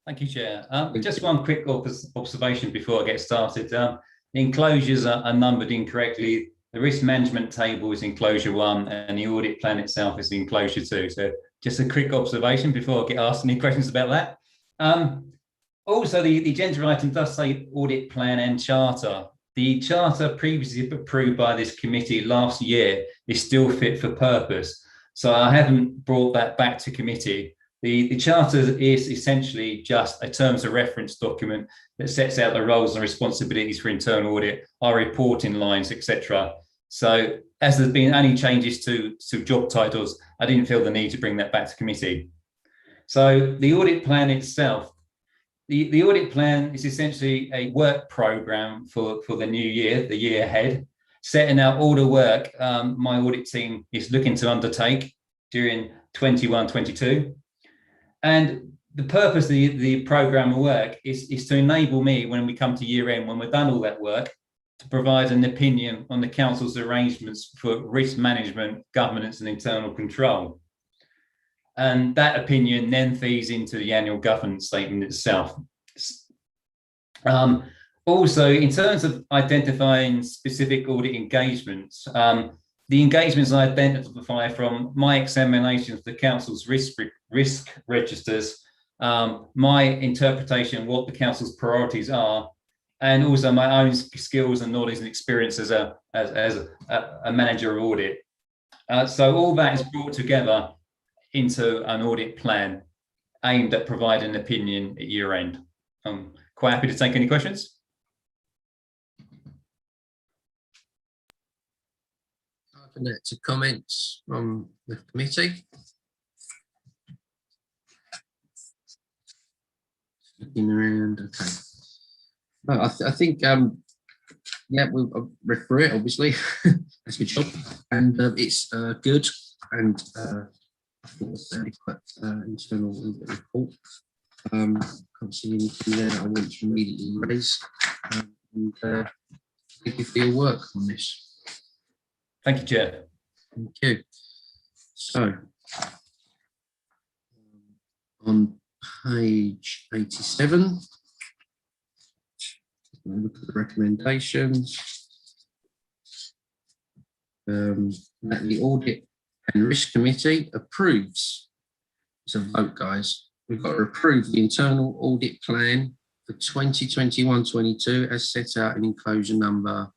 S10: Thank you, Chair. Just one quick observation before I get started. The enclosures are numbered incorrectly. The risk management table is enclosure 1 and the audit plan itself is enclosure 2. So just a quick observation before I get asked any questions about that. Also, the agenda item does say audit plan and charter. The charter previously approved by this committee last year is still fit for purpose. So I haven't brought that back to committee. The charter is essentially just a terms of reference document that sets out the roles and responsibilities for internal audit, our reporting lines, etc. So as there's been any changes to job titles, I didn't feel the need to bring that back to committee. So the audit plan itself, the audit plan is essentially a work program for the new year, the year ahead, setting out all the work my audit team is looking to undertake during 21-22. And the purpose of the programme of work is to enable me, when we come to year end, when we've done all that work, to provide an opinion on the council's arrangements for risk management, governance and internal control. And that opinion then feeds into the annual governance statement itself. Also, in terms of identifying specific audit engagements, the engagements I identify from my examination of the council's risk registers, my interpretation of what the council's priorities are, and also my own skills and knowledge and experience as a manager of audit. So all that is brought together into an audit plan aimed at providing an opinion at year end. I'm quite happy to take any questions.
S2: To comments from the committee. Looking around, okay. No, I think yeah, we'll read through it. Obviously, that's a good job, and it's good, and I think it's quite internal report. Can't see anything there that I want to immediately raise. And thank you for your work on this.
S10: Thank you, Chair.
S2: Thank you. So, on page 87, look at the recommendations. That the Audit and Risk Committee approves. It's a vote, guys. We've got to approve the internal audit plan for 2021-22 as set out in enclosure number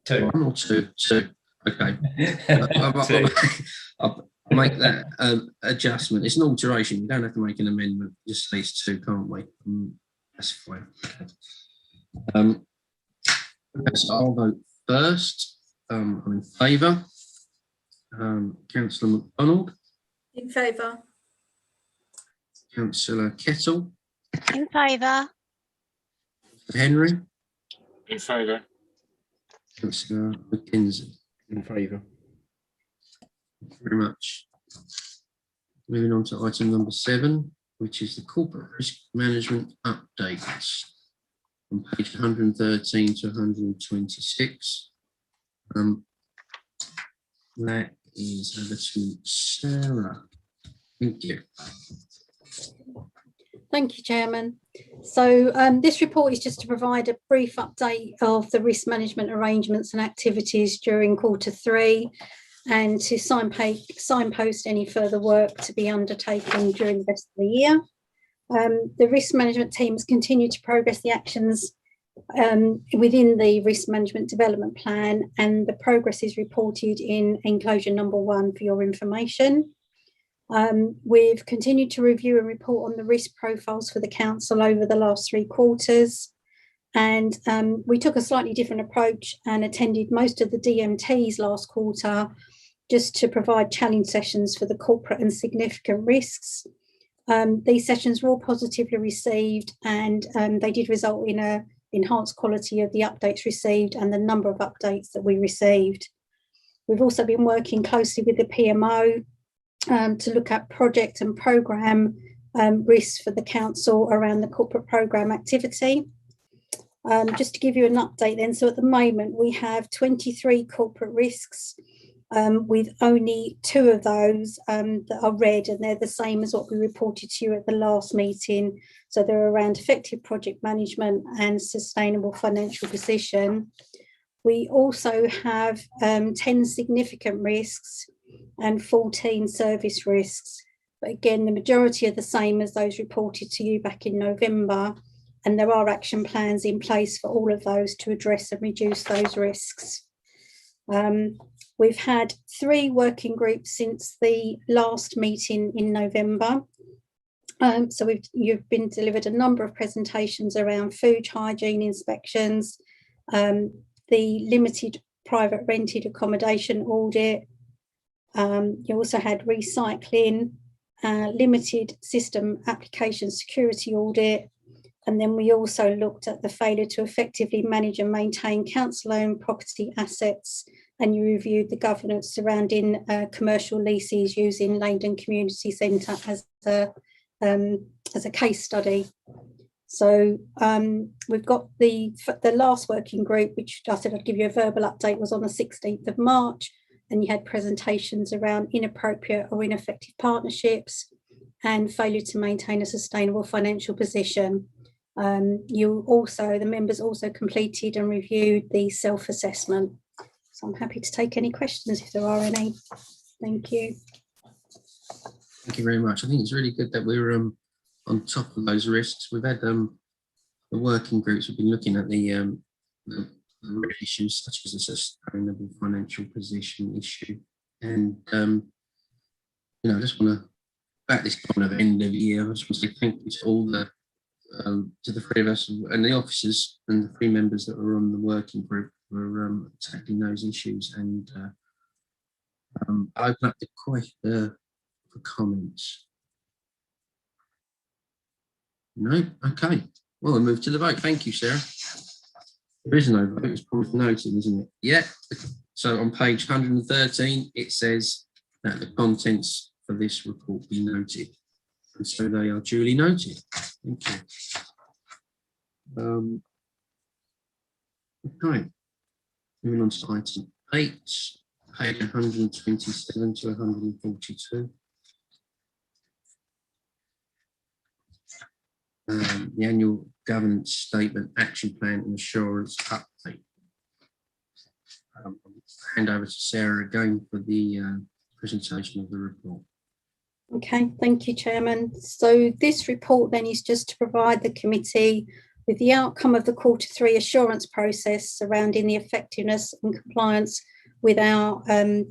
S10: 2.
S2: 1 or 2? 2. Okay. I'll make that adjustment. It's an alteration. We don't have to make an amendment. Just say it's 2, can't we? That's fine. Okay, so I'll vote first. I'm in favour. Councillor MacDonald.
S9: In favour.
S2: Councillor Kettle.
S6: In favour.
S2: Henry.
S11: In favour.
S2: Councillor McKenzie.
S4: In favour.
S2: Thank you very much. Moving on to item number 7, which is the corporate risk management updates on page 113 to 126. That is over to Sarah. Thank you.
S12: Thank you, Chairman.
S6: So this report is just to provide a brief update of the risk management arrangements and activities during Q3 and to signpost any further work to be undertaken during the rest of the year. The risk management teams continue to progress the actions within the risk management development plan, and the progress is reported in enclosure number 1 for your information. We've continued to review and report on the risk profiles for the council over the last 3 quarters, and we took a slightly different approach and attended most of the DMTs last quarter just to provide challenge sessions for the corporate and significant risks. These sessions were all positively received, and they did result in an enhanced quality of the updates received and the number of updates that we received. We've also been working closely with the PMO to look at project and programme risks for the council around the corporate programme activity. Just to give you an update then, so at the moment we have 23 corporate risks, with only 2 of those that are red, and they're the same as what we reported to you at the last meeting. So they're around effective project management and sustainable financial position. We also have 10 significant risks and 14 service risks. But again, the majority are the same as those reported to you back in November, and there are action plans in place for all of those to address and reduce those risks. We've had 3 working groups since the last meeting in November. So you've been delivered a number of presentations around food hygiene inspections, the limited private rented accommodation audit. You also had recycling, limited system application security audit, and then we also looked at the failure to effectively manage and maintain council-owned property assets, and you reviewed the governance surrounding commercial leases using Leyden Community Centre as a case study. So we've got the last working group, which I said I'd give you a verbal update, was on the 16th of March, and you had presentations around inappropriate or ineffective partnerships and failure to maintain a sustainable financial position. The members also completed and reviewed the self-assessment. So I'm happy to take any questions if there are any. Thank you.
S2: Thank you very much. I think it's really good that we're on top of those risks. We've had the working groups have been looking at the issues such as a sustainable financial position issue, and I just want to, at this kind of end of year, I just want to say thank you to all the to the 3 of us and the officers and the 3 members that were on the working group for tackling those issues, and I'll open up the question for comments. No? Okay. Well, we'll move to the vote. Thank you, Sarah. There is no vote. It's probably noted, isn't it? Yeah. So on page 113, it says that the contents for this report be noted. And so they are duly noted. Thank you. Okay. Moving on to item 8, page 127 to 142. The annual governance statement, action plan and assurance update. Hand over to Sarah again for the presentation of the report.
S6: Okay, thank you, Chairman. So this report then is just to provide the committee with the outcome of the Q3 assurance process surrounding the effectiveness and compliance with our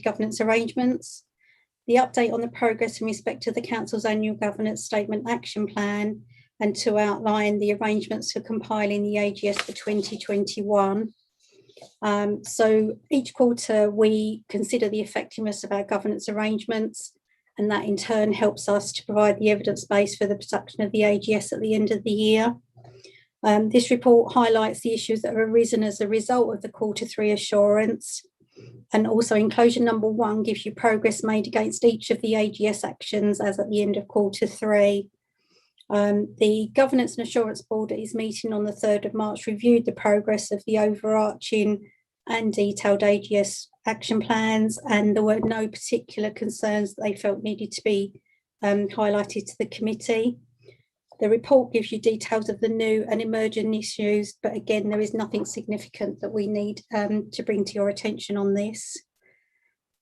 S6: governance arrangements, the update on the progress in respect to the Council's annual governance statement action plan, and to outline the arrangements for compiling the AGS for 2021. So each quarter we consider the effectiveness of our governance arrangements, and that in turn helps us to provide the evidence base for the production of the AGS at the end of the year. This report highlights the issues that have arisen as a result of the Q3 assurance, and also enclosure number 1 gives you progress made against each of the AGS actions as at the end of Q3. The Governance and Assurance Board at its meeting on the 3rd of March reviewed the progress of the overarching and detailed AGS action plans, and there were no particular concerns that they felt needed to be highlighted to the committee. The report gives you details of the new and emerging issues, but again, there is nothing significant that we need to bring to your attention on this.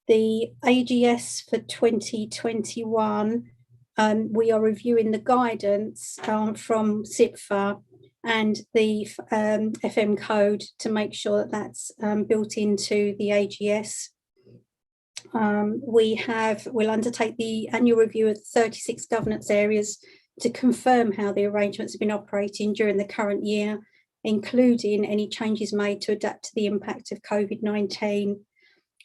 S6: The AGS for 2021, we are reviewing the guidance from SIPFA and the FM code to make sure that that's built into the AGS. We'll undertake the annual review of 36 governance areas to confirm how the arrangements have been operating during the current year, including any changes made to adapt to the impact of COVID-19.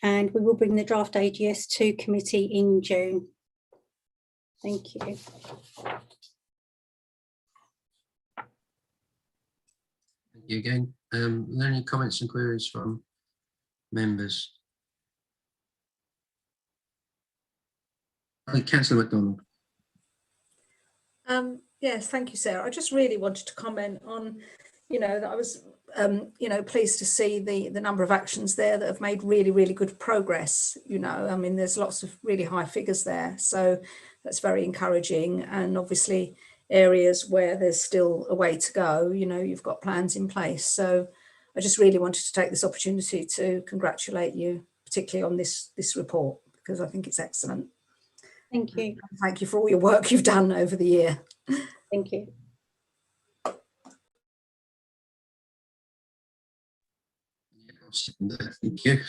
S6: And we will bring the draft AGS to committee in June. Thank you.
S2: Thank you again. Are there any comments and queries from members? Councillor MacDonald.
S9: Yes, thank you, Sarah. I just really wanted to comment on, that I was, pleased to see the number of actions there that have made really, really good progress. I mean, there's lots of really high figures there. So that's very encouraging. And obviously areas where there's still a way to go, you've got plans in place. So I just really wanted to take this opportunity to congratulate you, particularly on this report, because I think it's excellent.
S6: Thank you.
S9: Thank you for all your work you've done over the year.
S6: Thank you.
S2: Thank you.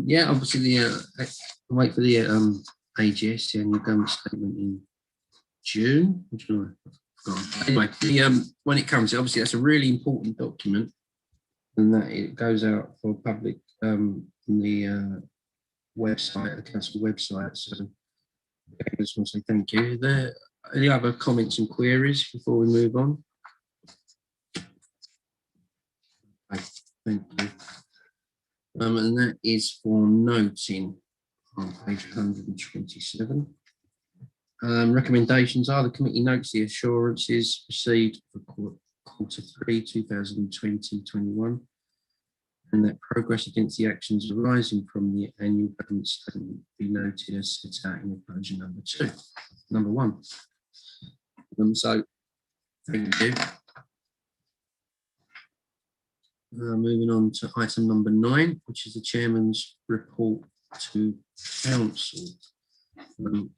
S2: Yeah, obviously I'll wait for the AGS, the annual government statement in June. Anyway, when it comes, obviously that's a really important document, and that it goes out for public on the website, the council website. So I just want to say thank you. Are there any other comments and queries before we move on? Okay, thank you. And that is for noting on page 127. Recommendations are: the committee notes the assurances received for Q3 2020-21, and that progress against the actions arising from the annual government statement be noted as set out in enclosure number 1. So, thank you. Moving on to item number 9, which is the chairman's report to council.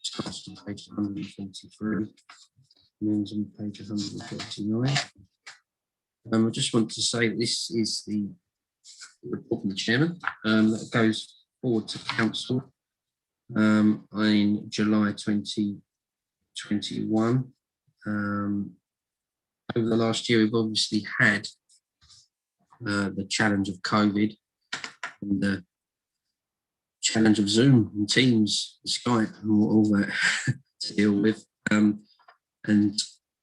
S2: Starts on page 123, ends on page 139. I just want to say this is the report from the chairman that goes forward to council in July 2021. Over the last year, we've obviously had the challenge of COVID and the challenge of Zoom and Teams, and Skype, and all that to deal with. And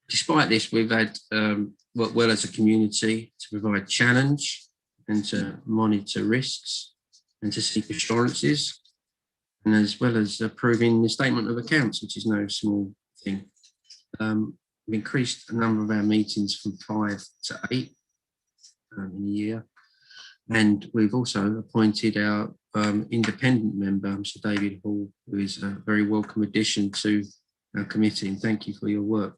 S2: despite this, we've had worked well as a community to provide challenge and to monitor risks and to seek assurances, and as well as approving the statement of accounts, which is no small thing. We've increased the number of our meetings from 5 to 8 in a year, and we've also appointed our independent member, Mr. David Hall, who is a very welcome addition to our committee, and thank you for your work.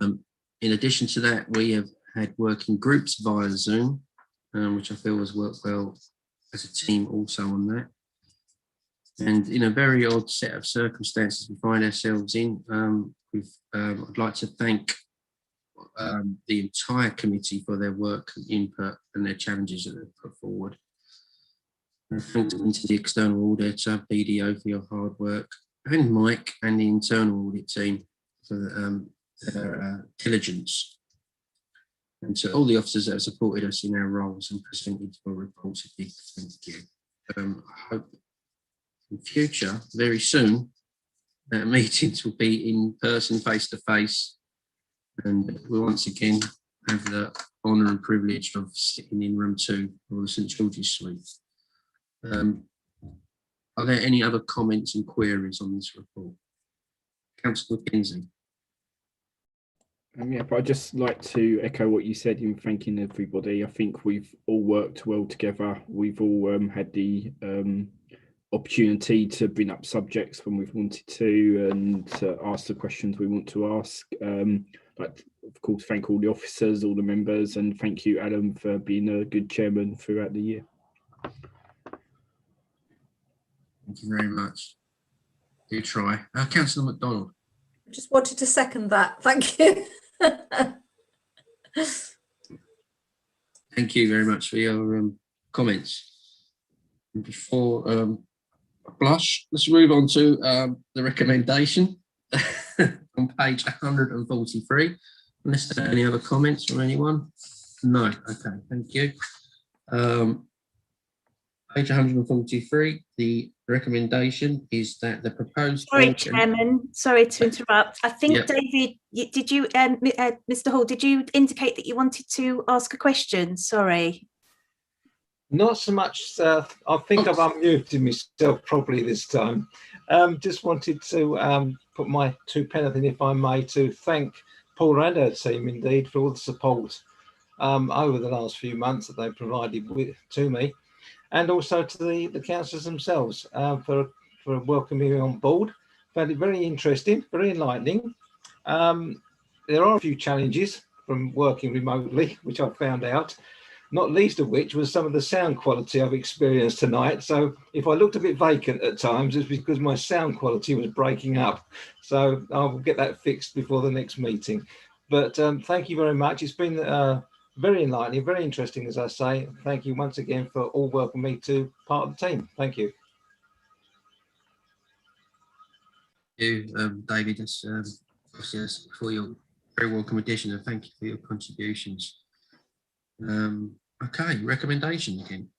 S2: In addition to that, we have had working groups via Zoom, which I feel has worked well as a team also on that. And in a very odd set of circumstances we find ourselves in, I'd like to thank the entire committee for their work and input and their challenges that they've put forward. Thanks to the external auditor, BDO, for your hard work, and Mike and the internal audit team for their diligence. And to all the officers that have supported us in our roles and presented for reports, a big thank you. I hope in future, very soon, meetings will be in person, face to face, and we once again have the honour and privilege of sitting in room 2 or the St George's Suite. Are there any other comments and queries on this report? Councillor McKenzie.
S4: Yeah, but I'd just like to echo what you said in thanking everybody. I think we've all worked well together. We've all had the opportunity to bring up subjects when we've wanted to and to ask the questions we want to ask. Like, of course, thank all the officers, all the members, and thank you, Adam, for being a good chairman throughout the year.
S2: Thank you very much. Do try. Councillor MacDonald.
S9: I just wanted to second that. Thank you.
S2: Thank you very much for your comments. And before I blush, let's move on to the recommendation on page 143. Unless there are any other comments from anyone? No. Okay, thank you. Page 143, the recommendation is that the proposed...
S8: Sorry, Chairman, sorry to interrupt. I think,
S2: Yep.
S8: David, did you, Mr. Hall, did you indicate that you wanted to ask a question? Sorry.
S5: Not so much. I think I've unmuted myself properly this time. Just wanted to put my 2 pence in, if I may, to thank Paul and her team indeed for all the support over the last few months that they provided to me, and also to the councillors themselves for welcoming me on board. Found it very interesting, very enlightening. There are a few challenges from working remotely, which I found out, not least of which was some of the sound quality I've experienced tonight. So if I looked a bit vacant at times, it's because my sound quality was breaking up. So I'll get that fixed before the next meeting. But thank you very much. It's been very enlightening, very interesting, as I say. Thank you once again for all welcoming me to part of the team. Thank you.
S2: Thank you, David. That's for your very welcome addition, and thank you for your contributions. Okay, recommendation again.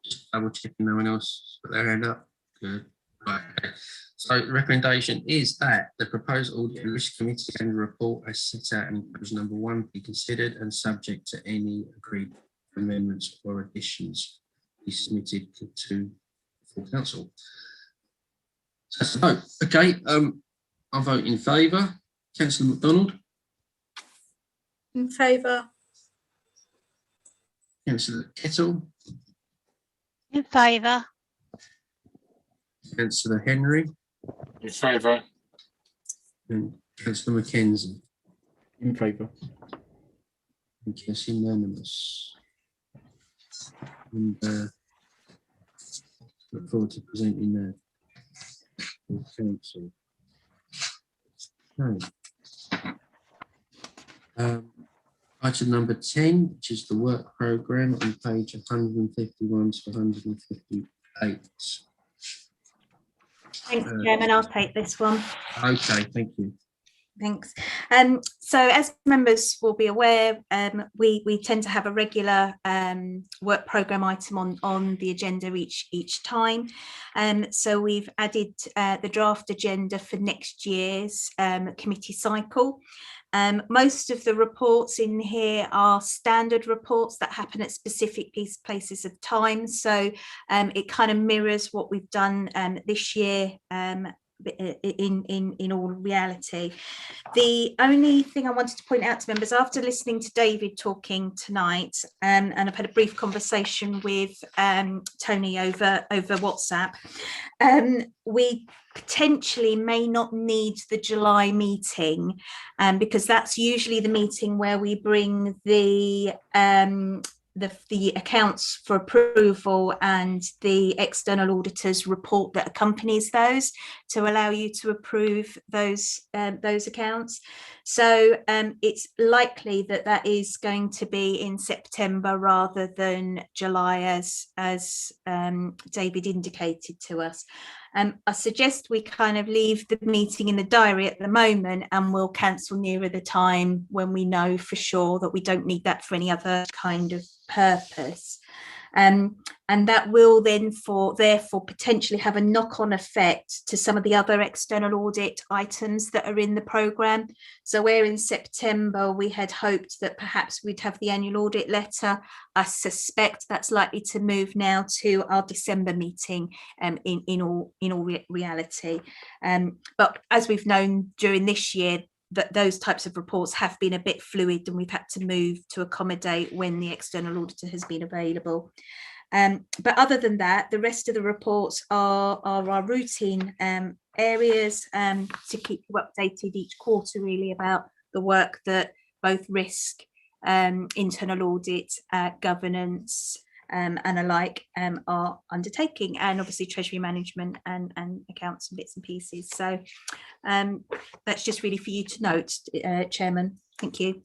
S2: Just double checking no one else put their hand up. Good. Right. Okay. So the recommendation is that the proposed audit and risk committee annual report as set out in provision number 1 be considered and subject to any agreed amendments or additions be submitted to full council. So that's the vote. Okay, I'll vote in favour. Councillor MacDonald.
S9: In favour.
S2: Councillor Kettle.
S11: In favour.
S2: Councillor Henry.
S12: In favour.
S2: And Councillor Mackenzie.
S4: In favour.
S2: Thank you. That's unanimous. And look forward to presenting that to the council. Okay. Item number 10, which is the work programme on page 151 to 158.
S8: Thanks, Chairman. I'll take this one.
S2: Okay, thank you.
S8: Thanks. So as members will be aware, we tend to have a regular work programme item on the agenda each time. So we've added the draft agenda for next year's committee cycle. Most of the reports in here are standard reports that happen at specific places of time. So it kind of mirrors what we've done this year in all reality. The only thing I wanted to point out to members, after listening to David talking tonight, and I've had a brief conversation with Tony over WhatsApp, we potentially may not need the July meeting, because that's usually the meeting where we bring the accounts for approval and the external auditors report that accompanies those to allow you to approve those accounts. So it's likely that that is going to be in September rather than July, as David indicated to us. I suggest we kind of leave the meeting in the diary at the moment, and we'll cancel nearer the time when we know for sure that we don't need that for any other kind of purpose. And that will then therefore potentially have a knock-on effect to some of the other external audit items that are in the programme. So where in September we had hoped that perhaps we'd have the annual audit letter, I suspect that's likely to move now to our December meeting in all reality. But as we've known during this year, that those types of reports have been a bit fluid, and we've had to move to accommodate when the external auditor has been available. But other than that, the rest of the reports are our routine areas to keep you updated each quarter, really, about the work that both risk, internal audit, governance, and alike are undertaking, and obviously treasury management and accounts and bits and pieces. So that's just really for you to note, Chairman. Thank you.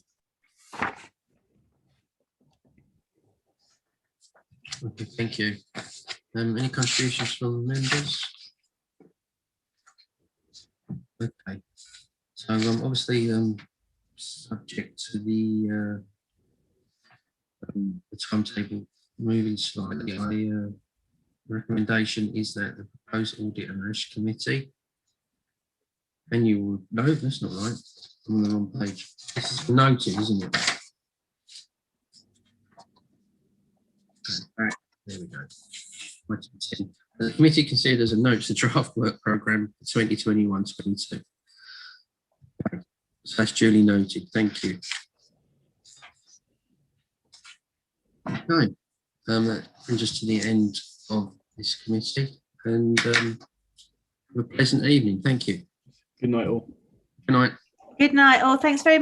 S2: Okay, thank you. Any contributions from members? Okay, so obviously subject to the timetable moving slightly, recommendation is that the proposed audit and risk committee annual, no, that's not right, I'm on the wrong page. This is noted, isn't it? Right, there we go. The committee considers and notes the draft work programme for 2021-22. So that's duly noted. Thank you. Okay, that brings us to the end of this committee, and have a pleasant evening. Thank you.
S4: Good night, all.
S2: Good night.
S8: Good night, all. Thanks very much.